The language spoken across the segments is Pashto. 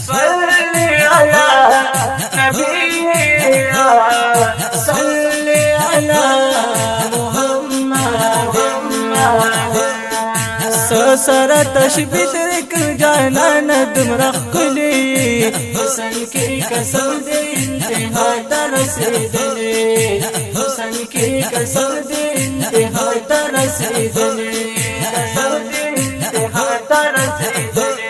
صلی علی نبینا صلی علی محمد سر تشبیه درکړ جانان دمرخ کلی حسن کی قسم دې انتها ته رسیدلې حسن کی قسم دې انتها ته رسیدلې قسم دې انتها ته رسیدلې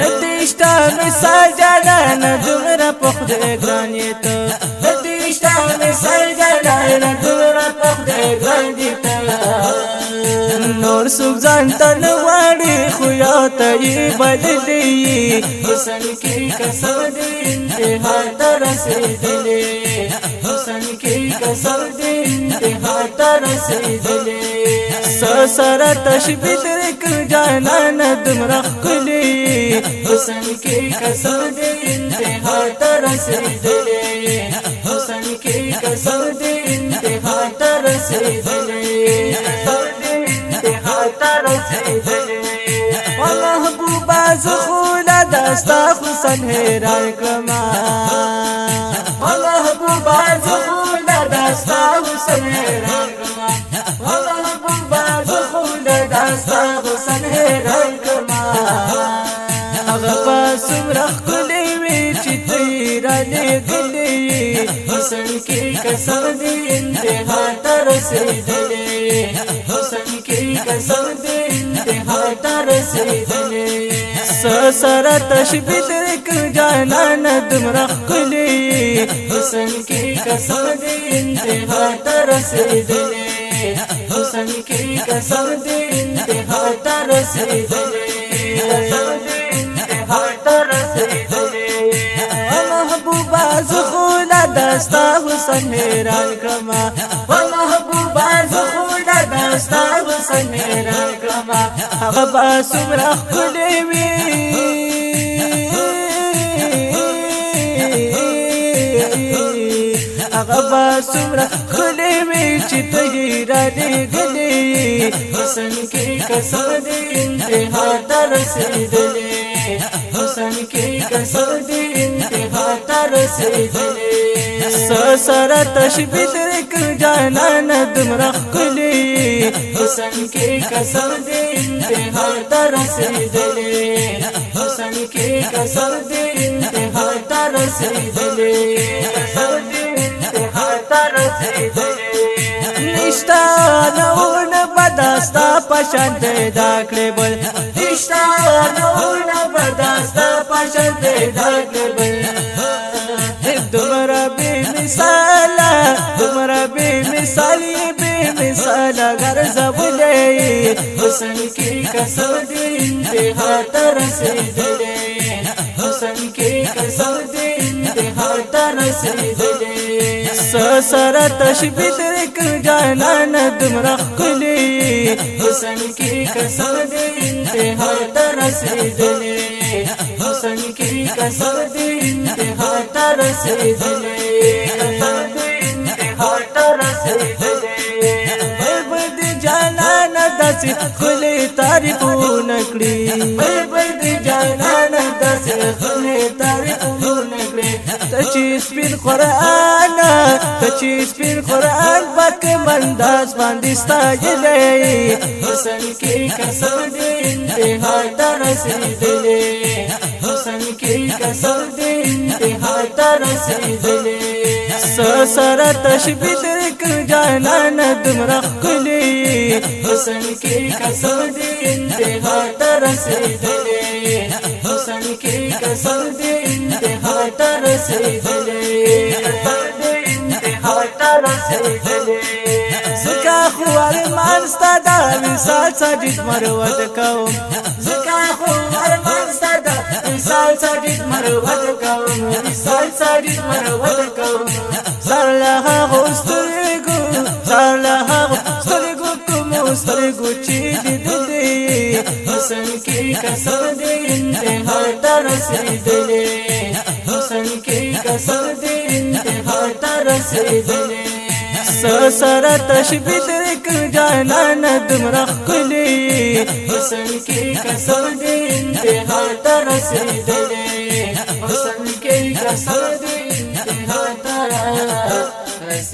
ندیشتا مثال جانان دمرا پخد گرانی تو ندیشتا مثال جانان دمرا پخد گرانی تو نور سوک زانتا نواری خویاتا ای بدلی حسن کی قسم دی انتہا ترسیدلی حسن کی قسم دی انتہا ترسیدلی سر تشبیه درکړ جانان دمرخ کلی حسن کی قسم دی انتہا ترسیدلی حسن کی قسم دی انتہا ترسیدلی محبوبا زخولا دستا حسن حیران کما محبوبا زخولا دستا حسن حیران کما محبوبا زخولا دستا حسن حیران کما اغبا سمرخ کلی وی چی تیرانی گلی حسن کی قسم دی انتہا ترسیدلی حسن کی قسم دی انتہا ترسیدلی سر تشبیه درکړ جانان دمرخ کلی حسن کی قسم دی انتہا ترسیدلی حسن کی قسم دی انتہا ترسیدلی قسم دی انتہا ترسیدلی محبوبا زخولا دستا حسن حیران کما محبوبا زخولا دستا حسن حیران کما هغه با سمرخ کلی وی هغه با سمرخ کلی وی چې تهیرانی گلی حسن کی قسم دی انتہا ترسیدلی حسن کی قسم دی انتہا ترسیدلی سر تشبیه درکړ جانان دمرخ کلی حسن کی قسم دی انتہا ترسیدلی حسن کی قسم دی انتہا ترسیدلی قسم دی انتہا ترسیدلی نشتا نون بداستا پشند داکړې بل نشتا نون بداستا پشند داکړې بل دمرا بے مثالا دمرا بے مثالی بے مثالا غرض بلے حسن کی قسم دی انتہا ترسیدلی حسن کی قسم دی انتہا ترسیدلی سر تشبیه درکړ جانان دمرخ کلی حسن کی قسم دی انتہا ترسیدلی حسن کی قسم دی انتہا ترسیدلی قسم دی انتہا ترسیدلی بد جانان داسې خلی تعریفونه کړي بد جانان داسې خلی تعریفونه کړي ته چې سپین قرآن ته چې سپین قرآن پاک منداز باندې ستایلی حسن کی قسم دی انتہا ترسیدلی حسن کی قسم دی انتہا ترسیدلی سر تشبیه درکړ جانان دمرخ کلی حسن کی قسم دی انتہا ترسیدلی حسن کی قسم دی انتہا ترسیدلی قسم دی انتہا ترسیدلی زکا خو ارمان ستا دا وصال ساجد مروت کوم زکا خو ارمان ستا دا وصال ساجد مروت کوم وصال ساجد مروت کوم سر لها غسترگو سر لها غسترگو کمو سترگو چی دیدلی حسن کی قسم دی انتہا ترسیدلی حسن کی قسم دی انتہا ترسیدلی سر تشبیه درکړ جانان دمرخ کلی حسن کی قسم دی انتہا ترسیدلی हुस्न की कसम इंतहा तरस